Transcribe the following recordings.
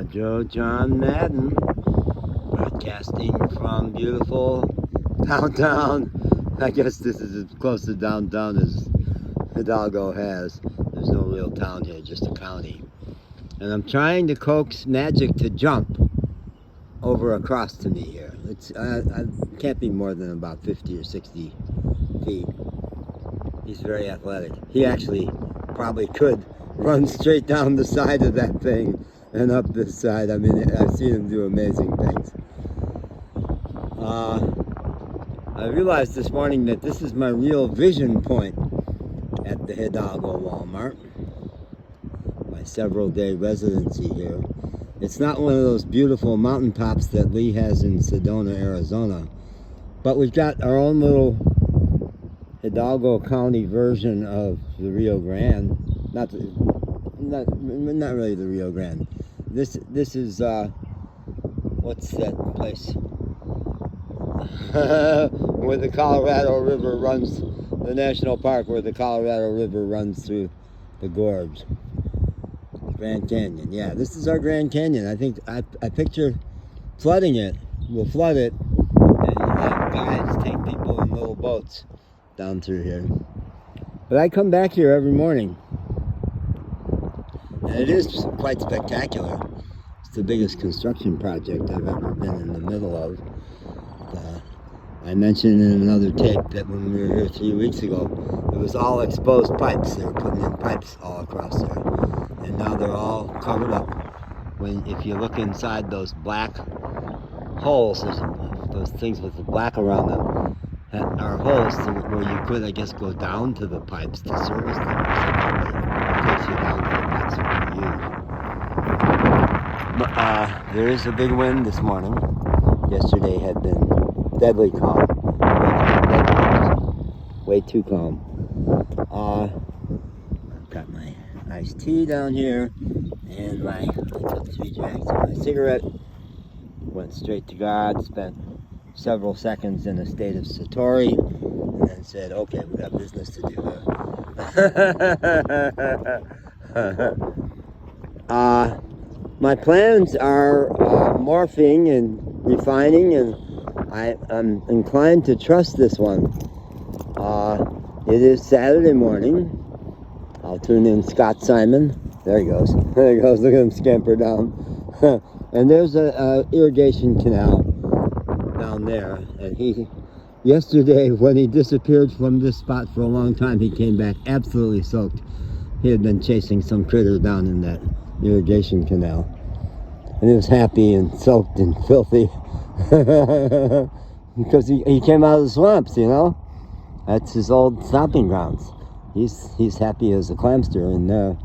Joe John Madden, broadcasting from beautiful downtown. I guess this is as close to downtown as Hidalgo has. There's no real town here, just a county. And I'm trying to coax Magic to jump over across to me here. I can't be more than about 50 or 60 feet. He's very athletic. He actually probably could run straight down the side of that thing and up this side. I mean, I've seen him do amazing things. I realized this morning that this is my real vision point at the Hidalgo Walmart. My several day residency here. It's not one of those beautiful mountaintops that Lee has in Sedona, Arizona, but we've got our own little Hidalgo County version of the Rio Grande. Not really the Rio Grande. This is what's that place where the Colorado River runs, the national park where the Colorado River runs through the gorge. Grand Canyon. Yeah, this is our Grand Canyon. I think I picture flooding it. We'll flood it and have guys take people in little boats down through here. But I come back here every morning, and it is quite spectacular. It's the biggest construction project I've ever been in the middle of. I mentioned in another tape that when we were here 3 weeks ago, it was all exposed pipes. They were putting in pipes all across there, and now they're all covered up. If you look inside those black holes, those things with the black around them, are holes where you could, I guess, go down to the pipes to service them. It takes you down to the pipes that you use. But there is a big wind this morning. Yesterday had been deadly calm. Way too calm. I've got my iced tea down here, and I took 3 drags of my cigarette. Went straight to God. Spent several seconds in a state of satori, and then said, okay, we got business to do here. My plans are morphing and refining, and I'm inclined to trust this one. It is Saturday morning. I'll tune in Scott Simon. There he goes. There he goes. Look at him scamper down. And there's a irrigation canal down there, and yesterday when he disappeared from this spot for a long time, he came back absolutely soaked. He had been chasing some critter down in that irrigation canal, and he was happy and soaked and filthy because he came out of the swamps, you know. That's his old stomping grounds. He's happy as a clamster in there.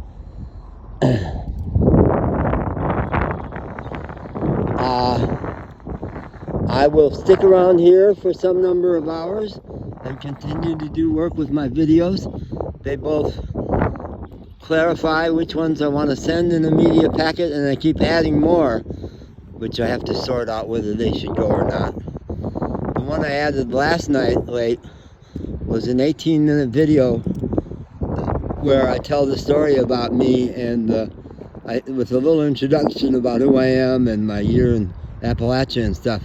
I will stick around here for some number of hours and continue to do work with my videos. They both clarify which ones I want to send in the media packet, and I keep adding more, which I have to sort out whether they should go or not. The one I added last night late was an 18-minute video where I tell the story about me, and with a little introduction about who I am and my year in Appalachia and stuff.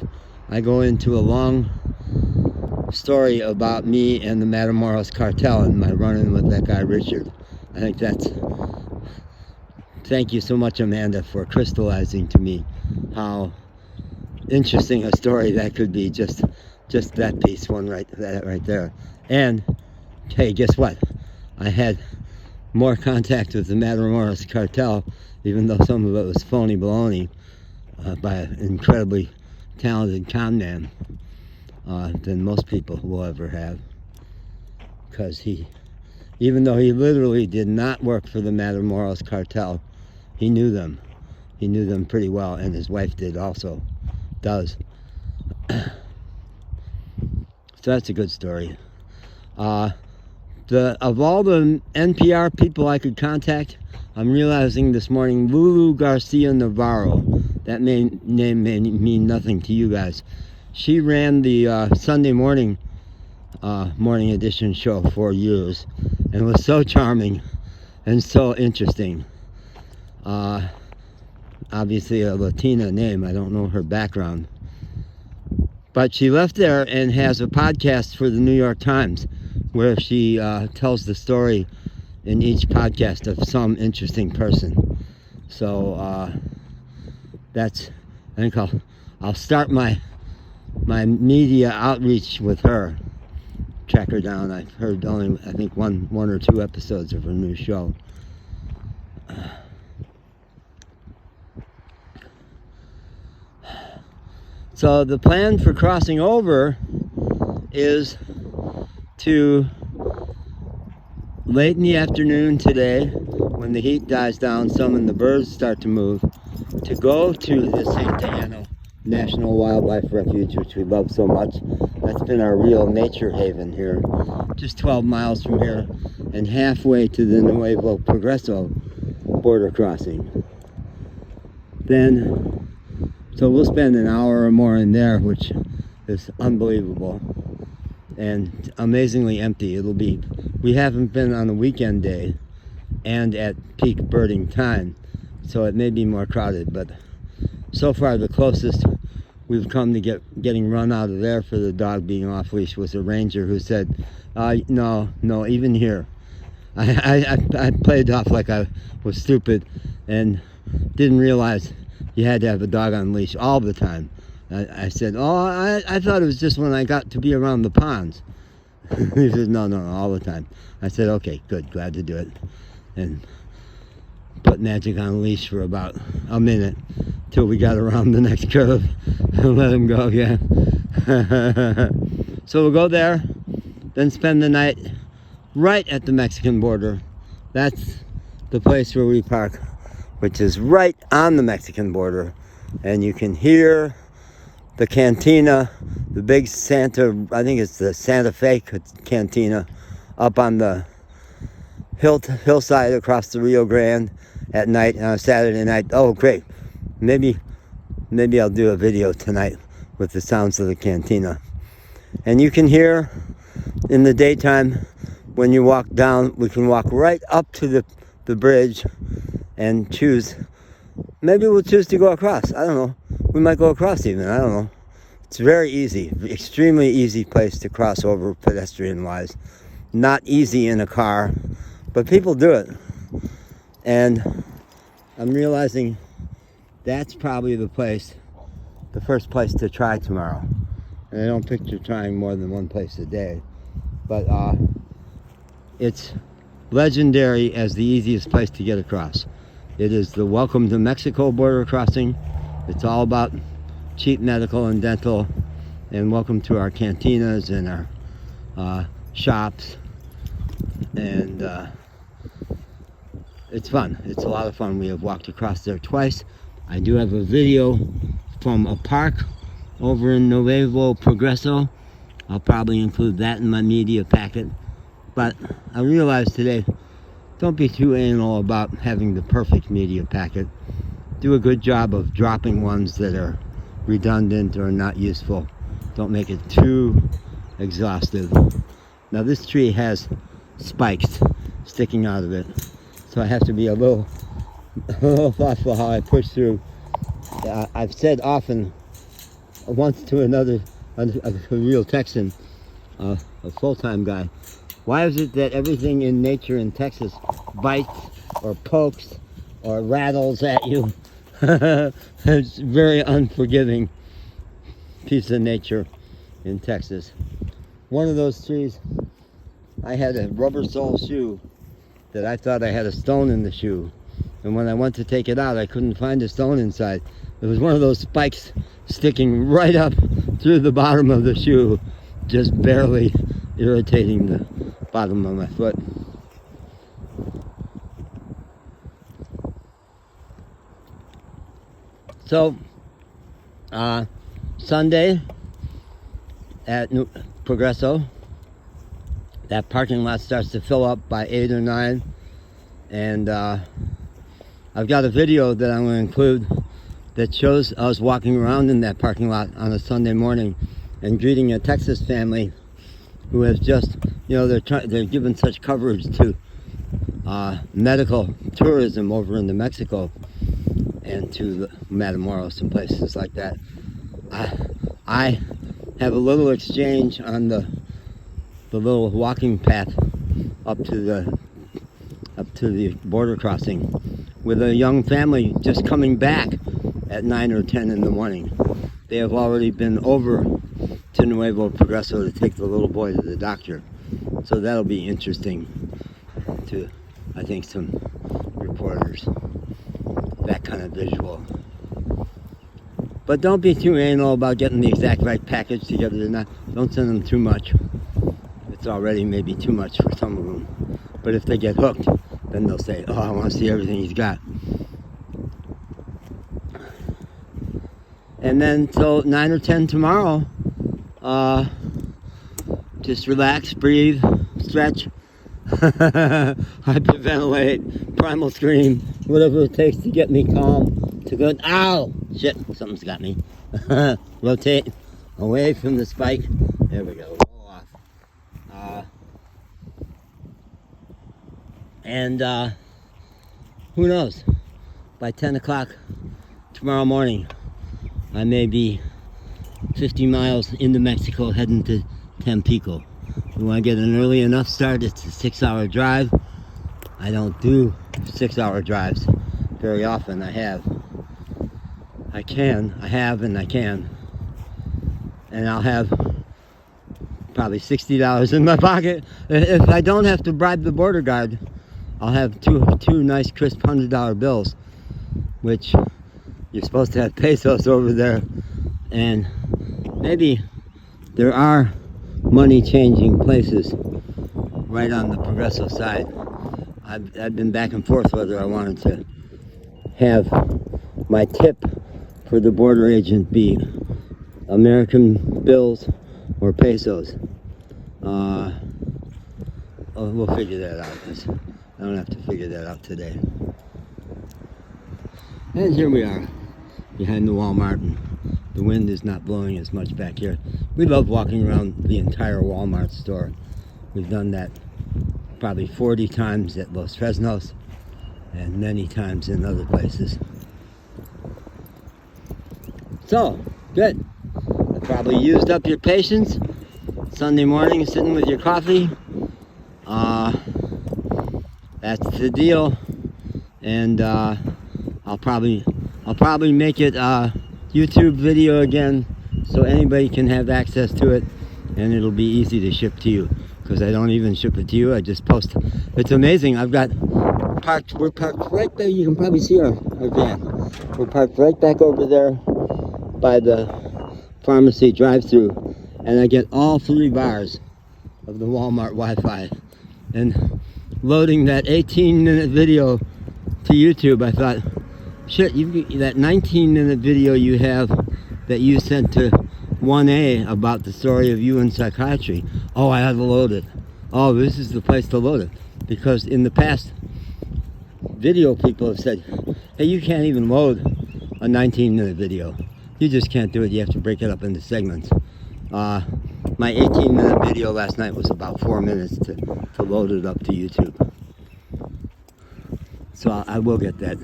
I go into a long story about me and the Matamoros cartel and my run-in with that guy Richard. I think thank you so much, Amanda, for crystallizing to me how interesting a story that could be. Just that piece, right there. And hey, guess what? I had more contact with the Matamoros cartel, even though some of it was phony baloney, by an incredibly talented con man than most people will ever have. Because even though he literally did not work for the Matamoros cartel, he knew them. He knew them pretty well, and his wife does. So that's a good story. Of all the NPR people I could contact, I'm realizing this morning Lulu Garcia Navarro. That name may mean nothing to you guys. She ran the Sunday morning edition show for years and was so charming and so interesting. obviously a Latina name. I don't know her background. But she left there and has a podcast for the New York Times where she tells the story in each podcast of some interesting person. So that's, I think I'll start my media outreach with her. Track her down. I've heard only, I think, one or two episodes of her new show. So the plan for crossing over is to, late in the afternoon today, when the heat dies down some and the birds start to move, to go to the St. Anno National Wildlife Refuge, which we love so much. That's been our real nature haven here, just 12 miles from here and halfway to the Nuevo Progreso border crossing. Then, so we'll spend an hour or more in there, which is unbelievable and amazingly empty. It'll be, we haven't been on a weekend day and at peak birding time, so it may be more crowded, but so far the closest we've come to getting run out of there for the dog being off leash was a ranger who said, no, even here. I played off like I was stupid and didn't realize you had to have a dog on leash all the time. I said, I thought it was just when I got to be around the ponds. He said, no, all the time. I said, okay, good, glad to do it. And put Magic on a leash for about a minute till we got around the next curve and let him go again. So we'll go there, then spend the night right at the Mexican border. That's the place where we park, which is right on the Mexican border. And you can hear the cantina, the big Santa, I think it's the Santa Fe cantina, up on the hillside across the Rio Grande at night on a Saturday night. Oh, great. Maybe I'll do a video tonight with the sounds of the cantina. And you can hear in the daytime when you walk down, we can walk right up to the bridge and choose. Maybe we'll choose to go across. I don't know. We might go across even. I don't know. It's very easy. Extremely easy place to cross over pedestrian-wise. Not easy in a car, but people do it. And I'm realizing that's probably the first place to try tomorrow. And I don't picture trying more than one place a day. But it's legendary as the easiest place to get across. It is the Welcome to Mexico border crossing. It's all about cheap medical and dental, and welcome to our cantinas and our shops. And it's fun. It's a lot of fun. We have walked across there twice. I do have a video from a park over in Nuevo Progreso. I'll probably include that in my media packet. But I realized today, don't be too anal about having the perfect media packet. Do a good job of dropping ones that are redundant or not useful. Don't make it too exhaustive. Now this tree has spikes sticking out of it, so I have to be a little thoughtful how I push through. I've said often, once to another, a real Texan, a full-time guy, why is it that everything in nature in Texas bites or pokes or rattles at you? It's a very unforgiving piece of nature in Texas. One of those trees, I had a rubber sole shoe that I thought I had a stone in the shoe. And when I went to take it out, I couldn't find a stone inside. It was one of those spikes sticking right up through the bottom of the shoe, just barely irritating the bottom of my foot. So, Sunday at Progreso, that parking lot starts to fill up by 8 or 9, and I've got a video that I'm going to include that shows us walking around in that parking lot on a Sunday morning and greeting a Texas family who has just, they're giving such coverage to medical tourism over into Mexico. and to Matamoros and places like that. I have a little exchange on the little walking path up to the border crossing with a young family just coming back at 9 or 10 in the morning. They have already been over to Nuevo Progreso to take the little boy to the doctor. So that'll be interesting to, I think, some reporters. That kind of visual. But don't be too anal about getting the exact right package together. Don't send them too much. It's already maybe too much for some of them. But if they get hooked, then they'll say, oh, I want to see everything he's got. And then till 9 or 10 tomorrow, just relax, breathe, stretch, hyperventilate, primal scream, whatever it takes to get me calm, to go, ow, shit, something's got me. Rotate away from the spike. There we go, roll off. Who knows, by 10 o'clock tomorrow morning, I may be 50 miles into Mexico heading to Tampico. We want to get an early enough start. It's a 6-hour drive. I don't do 6-hour drives very often. I have, and I can. And I'll have probably $60 in my pocket. If I don't have to bribe the border guard, I'll have two nice crisp $100 bills, which you're supposed to have pesos over there. And maybe there are money changing places right on the Progreso side. I've been back and forth whether I wanted to have my tip for the border agent be American bills or pesos. We'll figure that out. I don't have to figure that out today. And here we are behind the Walmart, and the wind is not blowing as much back here. We love walking around the entire Walmart store. We've done that probably 40 times at Los Fresnos and many times in other places. So, good. I probably used up your patience. Sunday morning, sitting with your coffee. That's the deal. And I'll probably make it a YouTube video again so anybody can have access to it, and it'll be easy to ship to you, because I don't even ship it to you. I just post. It's amazing. We're parked right there. You can probably see our van. We're parked right back over there by the pharmacy drive-through, and I get all 3 bars of the Walmart Wi-Fi. And loading that 18-minute video to YouTube, I thought, shit, that 19-minute video you have that you sent to 1A about the story of you in psychiatry. Oh, I had to load it. Oh, this is the place to load it. Because in the past, video people have said, hey, you can't even load a 19-minute video. You just can't do it. You have to break it up into segments. My 18-minute video last night was about 4 minutes to load it up to YouTube. So I will get that.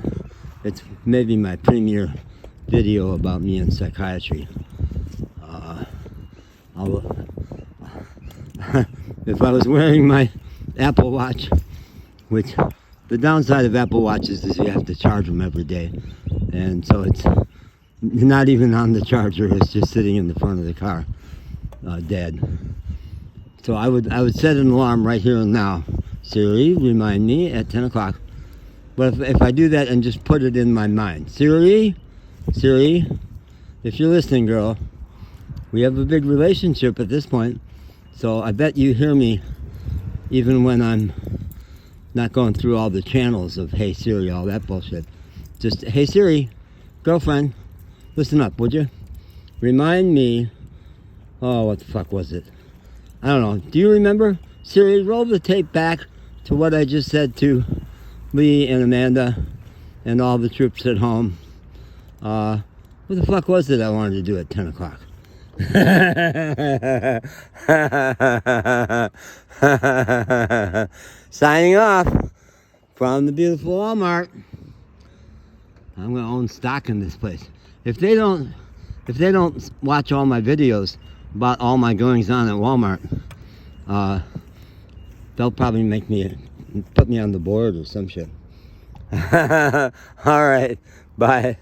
It's maybe my premiere video about me in psychiatry. If I was wearing my Apple Watch, which the downside of Apple Watches is you have to charge them every day, and so it's not even on the charger, it's just sitting in the front of the car, dead. So I would set an alarm right here and now. Siri, remind me at 10 o'clock. But if I do that and just put it in my mind, Siri, if you're listening, girl, we have a big relationship at this point, so I bet you hear me even when I'm not going through all the channels of Hey Siri, all that bullshit. Just, hey Siri, girlfriend, listen up, would you? Remind me, oh, what the fuck was it? I don't know. Do you remember? Siri, roll the tape back to what I just said to Lee and Amanda and all the troops at home. What the fuck was it I wanted to do at 10 o'clock? Signing off from the beautiful Walmart. I'm gonna own stock in this place. If they don't watch all my videos about all my goings on at Walmart, they'll probably put me on the board or some shit. All right, bye.